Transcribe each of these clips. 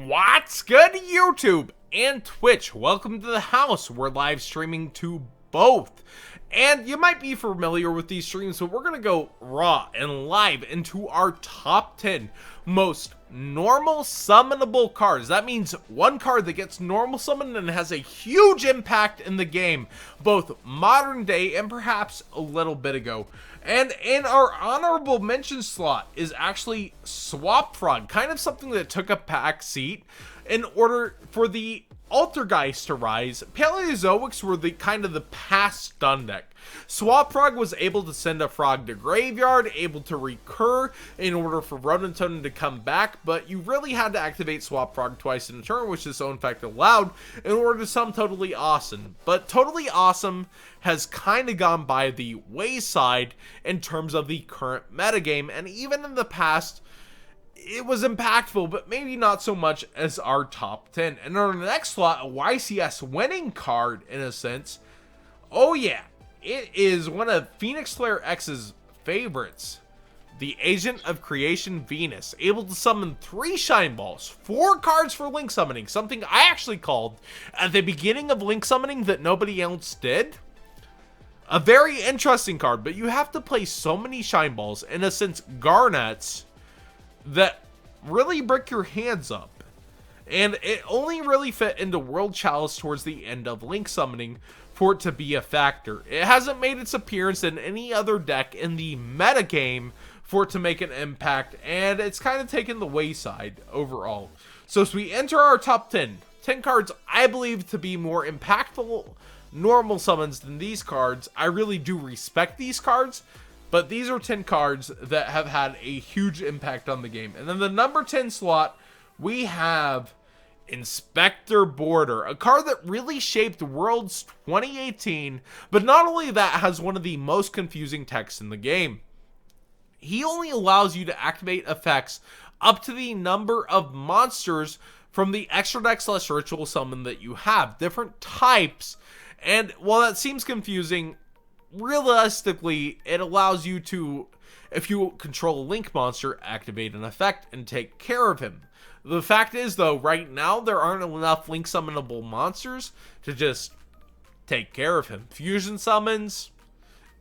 What's good, YouTube and Twitch? Welcome to the house. We're live streaming to both. And you might be familiar with these streams, but we're going to go raw and live into our top 10 most normal summonable cards. That means one card that gets normal summoned and has a huge impact in the game, both modern day and perhaps a little bit ago. And in our honorable mention slot is actually Swap Frog, kind of something that took a back seat in order for the Altergeist to rise. Paleozoics were the kind of the past stun deck. Swap Frog was able to send a frog to graveyard, able to recur in order for Rotototem to come back, but you really had to activate Swap Frog twice in a turn, which this own fact allowed, in order to summon Totally Awesome. But Totally Awesome has kind of gone by the wayside in terms of the current metagame, and even in the past, it was impactful, but maybe not so much as our top 10. And on the next slot, a YCS winning card, in a sense. Oh yeah, it is one of Phoenix Slayer X's favorites. The Agent of Creation Venus, able to summon 3 Shine Balls, 4 cards for Link Summoning, something I actually called at the beginning of Link Summoning that nobody else did. A very interesting card, but you have to play so many Shine Balls, in a sense Garnets, that really break your hands up. And it only really fit into World Chalice towards the end of Link Summoning for it to be a factor. It hasn't made its appearance in any other deck in the metagame for it to make an impact, and it's kind of taken the wayside overall. So as we enter our top 10 cards I believe to be more impactful normal summons than these cards. I really do respect these cards, but these are 10 cards that have had a huge impact on the game. And then the number 10 slot, we have Inspector Border, a card that really shaped Worlds 2018, but not only that, has one of the most confusing texts in the game. He only allows you to activate effects up to the number of monsters from the extra deck / ritual summon that you have, different types. And while that seems confusing, realistically, it allows you to, if you control a Link monster, activate an effect and take care of him. The fact is, though, right now, there aren't enough Link summonable monsters to just take care of him. Fusion summons,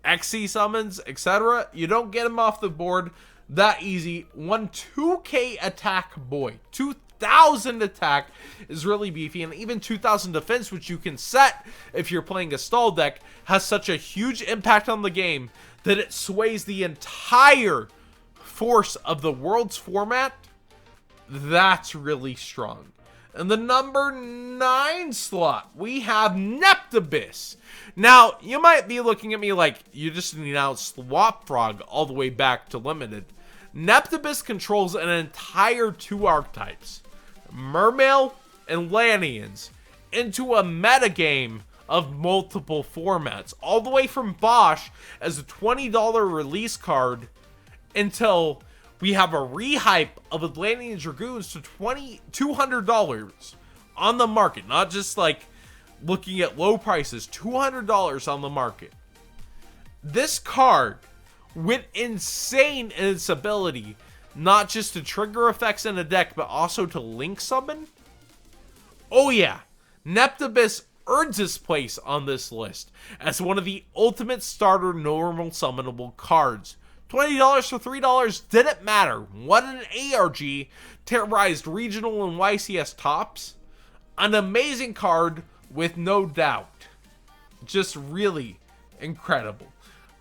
XC summons, etc. You don't get him off the board that easy. 2k attack boy. 2,000 attack is really beefy, and even 2,000 defense, which you can set if you're playing a stall deck, has such a huge impact on the game that it sways the entire force of the Worlds format. That's really strong. In the number 9 slot, we have Neptibus. Now, you might be looking at me like, you just announced Swap Frog all the way back to limited. Neptibus controls an entire 2 archetypes, Mermail and Lanians, into a metagame of multiple formats, all the way from Bosch as a $20 release card until we have a rehype of Atlantean Dragoons to $200 on the market. Not just like looking at low prices, $200 on the market. This card went insane in its ability, not just to trigger effects in a deck, but also to Link summon. Oh yeah, Neptibus earns its place on this list as one of the ultimate starter normal summonable cards. $20 for $3 didn't matter. Won an ARG, terrorized regional and YCS tops. An amazing card with no doubt. Just really incredible.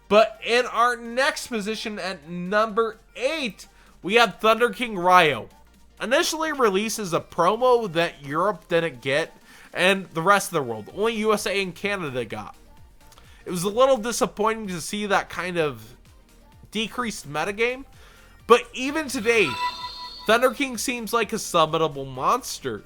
But in our next position at number 8, we have Thunder King Ryo. Initially released as a promo that Europe didn't get, and the rest of the world, only USA and Canada got. It was a little disappointing to see that kind of decreased metagame, but even today, Thunder King seems like a summonable monster.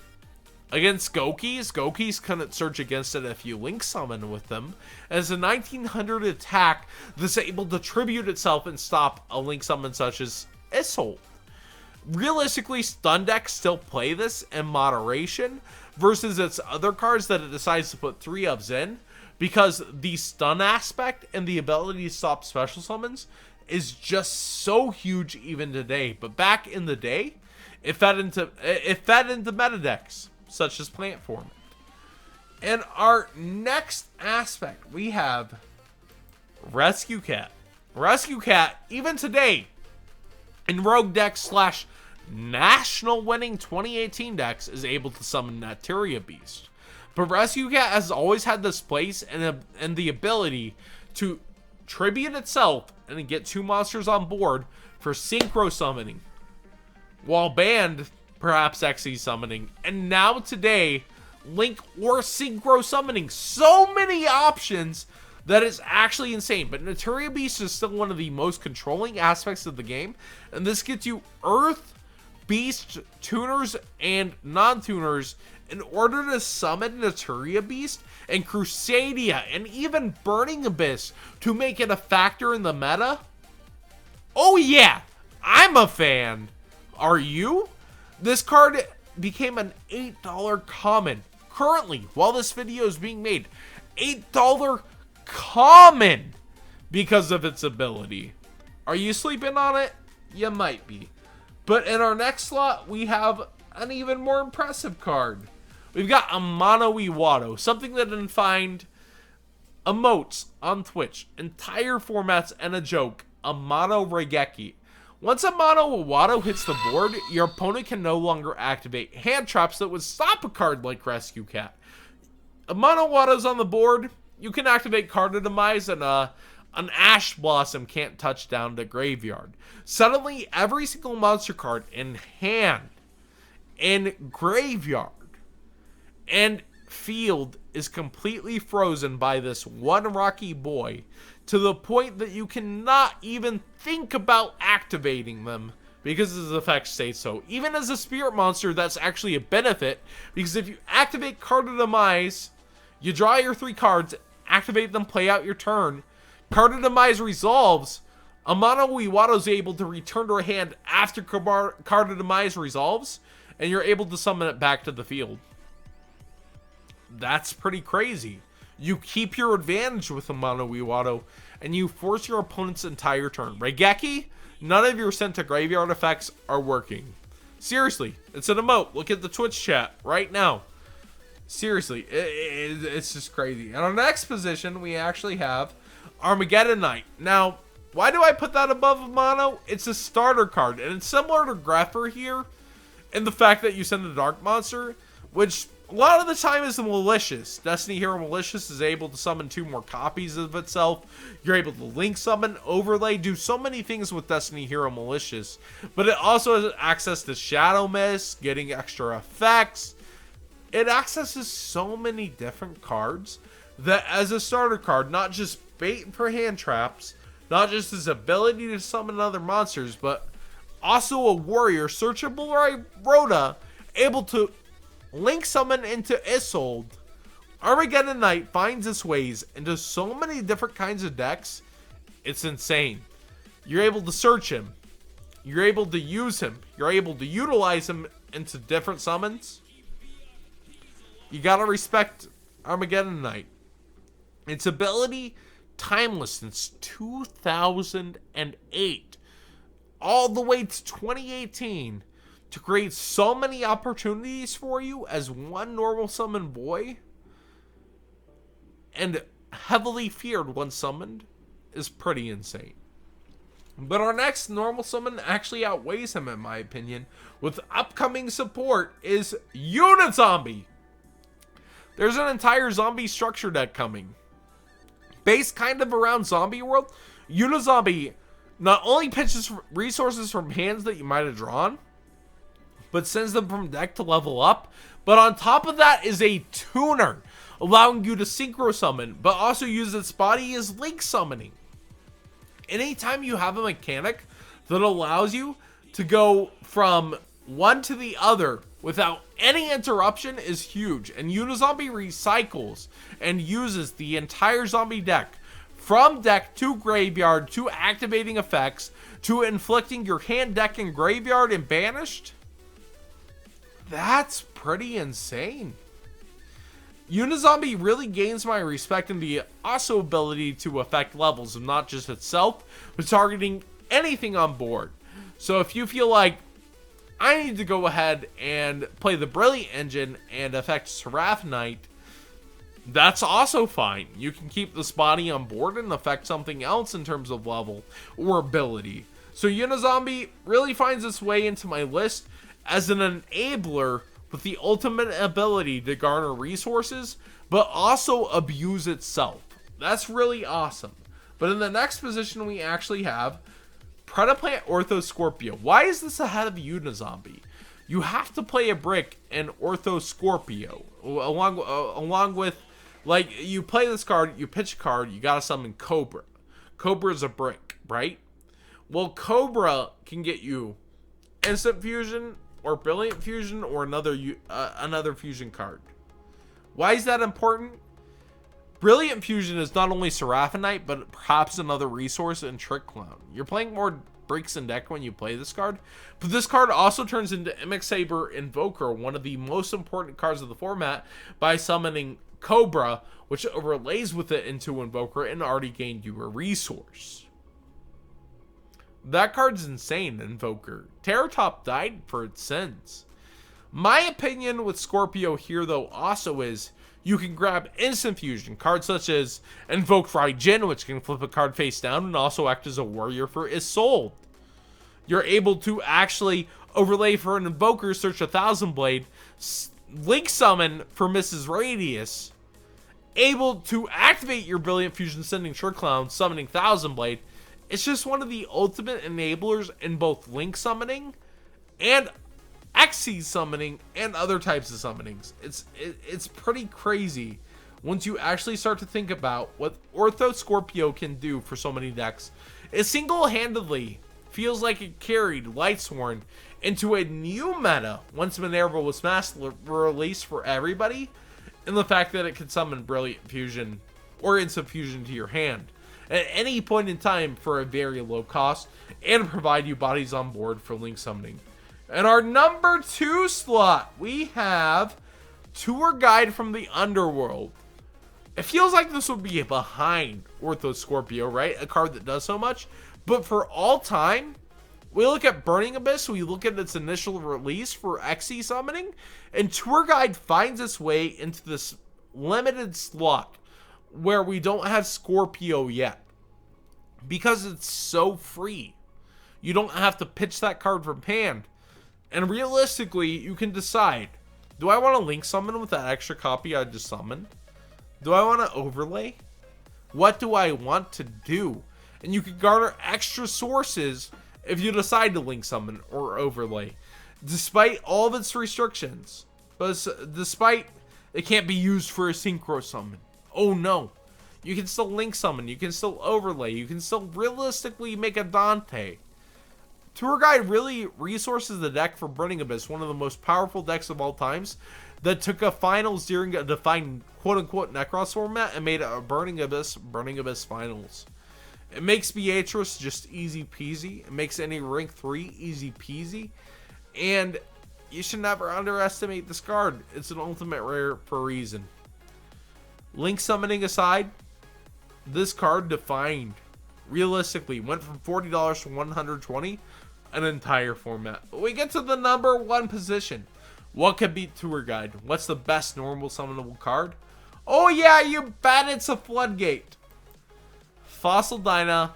Against Gokis couldn't search against it if you Link summon with them. As a 1900 attack that's able to tribute itself and stop a Link summon such as Isolde. Realistically, stun decks still play this in moderation versus its other cards that it decides to put 3-ofs in, because the stun aspect and the ability to stop special summons is just so huge even today. But back in the day, it fed into meta decks such as Plant Formant. And our next aspect, we have Rescue Cat. Rescue Cat, even today, in Rogue decks slash national winning 2018 decks, is able to summon Naturia Beast. But Rescue Cat has always had this place and the ability to tribute itself and get 2 monsters on board for synchro summoning, while banned perhaps XE summoning, and now today Link or synchro summoning. So many options that is actually insane. But Naturia Beast is still one of the most controlling aspects of the game, and this gets you Earth Beast tuners and non-tuners in order to summon Naturia Beast and Crusadia and even Burning Abyss to make it a factor in the meta. Oh yeah, I'm a fan. Are you? This card became an $8 common. Currently, while this video is being made, $8 common because of its ability. Are you sleeping on it? You might be. But in our next slot, we have an even more impressive card. We've got Amano-Iwato, something that didn't find emotes on Twitch, entire formats, and a joke, Amano Regeki. Once Amano-Iwato hits the board, your opponent can no longer activate hand traps that would stop a card like Rescue Cat. Amano-Iwato's on the board, you can activate Card of Demise, and an Ash Blossom can't touch down the graveyard. Suddenly, every single monster card in hand, in graveyard, and field is completely frozen by this one Rocky Boy, to the point that you cannot even think about activating them because his effects say so. Even as a spirit monster, that's actually a benefit, because if you activate Card of Demise, you draw your 3 cards, activate them, play out your turn. Card of Demise resolves. Amano-Iwato is able to return to her hand after Card of Demise resolves, and you're able to summon it back to the field. That's pretty crazy. You keep your advantage with Amano-Iwato, and you force your opponent's entire turn. Regeki, none of your sent to graveyard effects are working. Seriously, it's an emote. Look at the Twitch chat right now. Seriously, it's just crazy. And our next position, we actually have Armageddon Knight. Now, why do I put that above Amano? It's a starter card, and it's similar to Grepher here in the fact that you send a Dark Monster, which a lot of the time is malicious. Destiny Hero Malicious is able to summon 2 more copies of itself. You're able to link summon, overlay, do so many things with Destiny Hero Malicious. But it also has access to Shadow Mist, getting extra effects. It accesses so many different cards that as a starter card, not just bait for hand traps, not just his ability to summon other monsters, but also a warrior, searchable by Rhoda, able to link summon into Isolde. Armageddon Knight finds its ways into so many different kinds of decks, it's insane. You're able to search him, you're able to use him, you're able to utilize him into different summons. You gotta respect Armageddon Knight. Its ability, timeless since 2008, all the way to 2018, to create so many opportunities for you as one normal summon boy, and heavily feared when summoned, is pretty insane. But our next normal summon actually outweighs him, in my opinion, with upcoming support, is Unizombie. There's an entire zombie structure deck coming, based kind of around Zombie World. Unizombie not only pitches resources from hands that you might have drawn, but sends them from deck to level up. But on top of that is a tuner, allowing you to synchro summon, but also use its body as link summoning. Anytime you have a mechanic that allows you to go from one to the other without any interruption is huge. And Unizombie recycles and uses the entire zombie deck, from deck to graveyard, to activating effects, to inflicting your hand, deck, and graveyard and banished. That's pretty insane. Unizombie really gains my respect in the also ability to affect levels of not just itself, but targeting anything on board. So if you feel like I need to go ahead and play the Brilliant Engine and affect Seraphonite, that's also fine. You can keep this body on board and affect something else in terms of level or ability. So Unizombie really finds its way into my list as an enabler with the ultimate ability to garner resources, but also abuse itself. That's really awesome. But in the next position, we actually have Predaplant Ortho Scorpio. Why is this ahead of Unizombie? You have to play a brick in Ortho Scorpio, along with, like, you play this card, you pitch a card, you gotta summon Cobra. Cobra is a brick, right? Well, Cobra can get you Instant Fusion or Brilliant Fusion or another fusion card. Why is that important? Brilliant Fusion is not only Seraphonite, but perhaps another resource in Trick Clown. You're playing more bricks in deck when you play this card, but this card also turns into Mimic Saber Invoker, one of the most important cards of the format, by summoning Cobra, which overlays with it into Invoker and already gained you a resource. That card's insane, Invoker. Terratop died for its sins. My opinion with Scorpio here, though, also is you can grab Instant Fusion. Cards such as Invoke Raijin, which can flip a card face down and also act as a warrior for Isolde. You're able to actually overlay for an Invoker, search 1000 Blade, Link Summon for Mrs. Radius, able to activate your Brilliant Fusion, sending Trick Clown, summoning 1000 Blade. It's just one of the ultimate enablers in both Link summoning and Xyz summoning and other types of summonings. It's pretty crazy once you actually start to think about what Ortho Scorpio can do for so many decks. It single-handedly feels like it carried Lightsworn into a new meta once Minerva was mass released for everybody, and the fact that it can summon Brilliant Fusion or Instant Fusion to your hand at any point in time for a very low cost, and provide you bodies on board for Link summoning. In our number 2 slot, we have Tour Guide from the Underworld. It feels like this would be behind Ortho Scorpio, right? A card that does so much. But for all time, we look at Burning Abyss, we look at its initial release for Xyz summoning, and Tour Guide finds its way into this limited slot where we don't have Scorpio yet, because it's so free. You don't have to pitch that card from hand, and realistically you can decide, do I want to Link summon with that extra copy I just summoned? Do I want to overlay? What do I want to do? And you can garner extra sources if you decide to Link summon or overlay, despite all of its restrictions. But despite it can't be used for a synchro summon. Oh no, you can still Link summon, you can still overlay, you can still realistically make a Dante. Tour Guide really resources the deck for Burning Abyss, one of the most powerful decks of all times, that took a finals during a defined quote-unquote Necros format and made it a Burning Abyss finals. It makes Beatrice just easy peasy, it makes any rank 3 easy peasy, and you should never underestimate this card. It's an ultimate rare for a reason. Link summoning aside, this card defined, realistically, went from $40 to $120, an entire format. But we get to the number 1 position. What could beat Tour Guide? What's the best normal summonable card? Oh yeah, you bet it's a Floodgate. Fossil Dyna,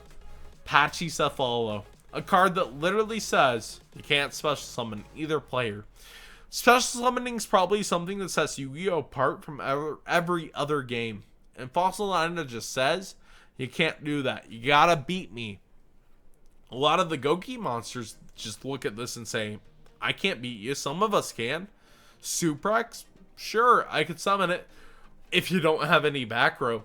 Pachycephalo. A card that literally says you can't special summon either player. Special summoning is probably something that sets Yu-Gi-Oh! Apart from every other game. And Fossil Dyna just says, you can't do that. You gotta beat me. A lot of the Goki monsters just look at this and say, I can't beat you. Some of us can. Suprex? Sure, I could summon it if you don't have any back row.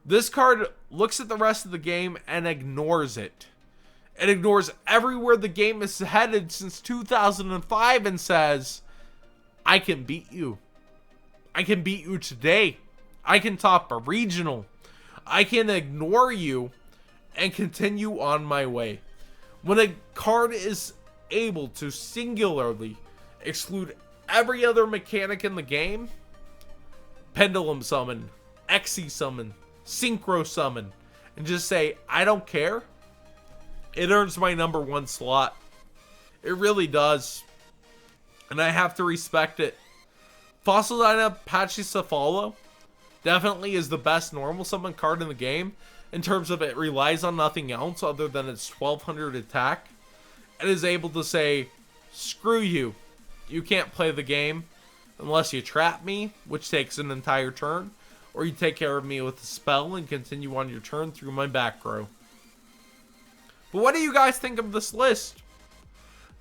This card looks at the rest of the game and ignores it. It ignores everywhere the game is headed since 2005 and says, I can beat you. I can beat you today. I can top a regional. I can ignore you and continue on my way. When a card is able to singularly exclude every other mechanic in the game, Pendulum Summon, Xyz Summon, Synchro Summon, and just say, I don't care, it earns my number 1 slot. It really does. and I have to respect it. Fossil Dyna Pachycephalo definitely is the best normal summon card in the game in terms of it relies on nothing else other than its 1200 attack. It is able to say, screw you. You can't play the game unless you trap me, which takes an entire turn, or you take care of me with a spell and continue on your turn through my back row. But what do you guys think of this list?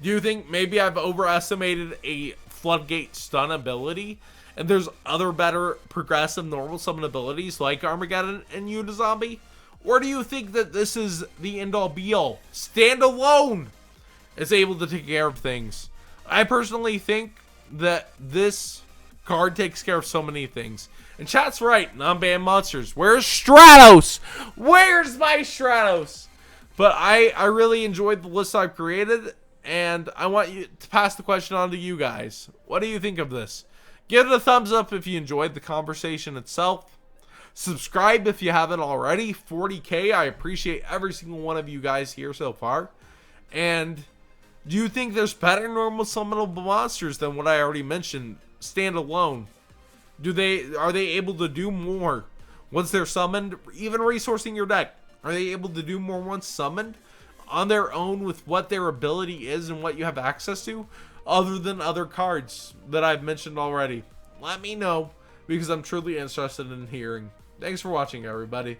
Do you think maybe I've overestimated a Floodgate stun ability, and there's other better progressive normal summon abilities like Armageddon and Unizombie? Or do you think that this is the end-all be-all? Standalone is able to take care of things. I personally think that this card takes care of so many things. And chat's right, non-banned monsters. Where's Stratos? Where's my Stratos? But I really enjoyed the list I've created, and I want you to pass the question on to you guys. What do you think of this? Give it a thumbs up if you enjoyed the conversation itself. Subscribe if you haven't already. 40K. I appreciate every single one of you guys here so far. And do you think there's better normal summonable monsters than what I already mentioned? Standalone. Are they able to do more once they're summoned? Even resourcing your deck. Are they able to do more once summoned on their own with what their ability is and what you have access to, other than other cards that I've mentioned already? Let me know, because I'm truly interested in hearing. Thanks for watching, everybody.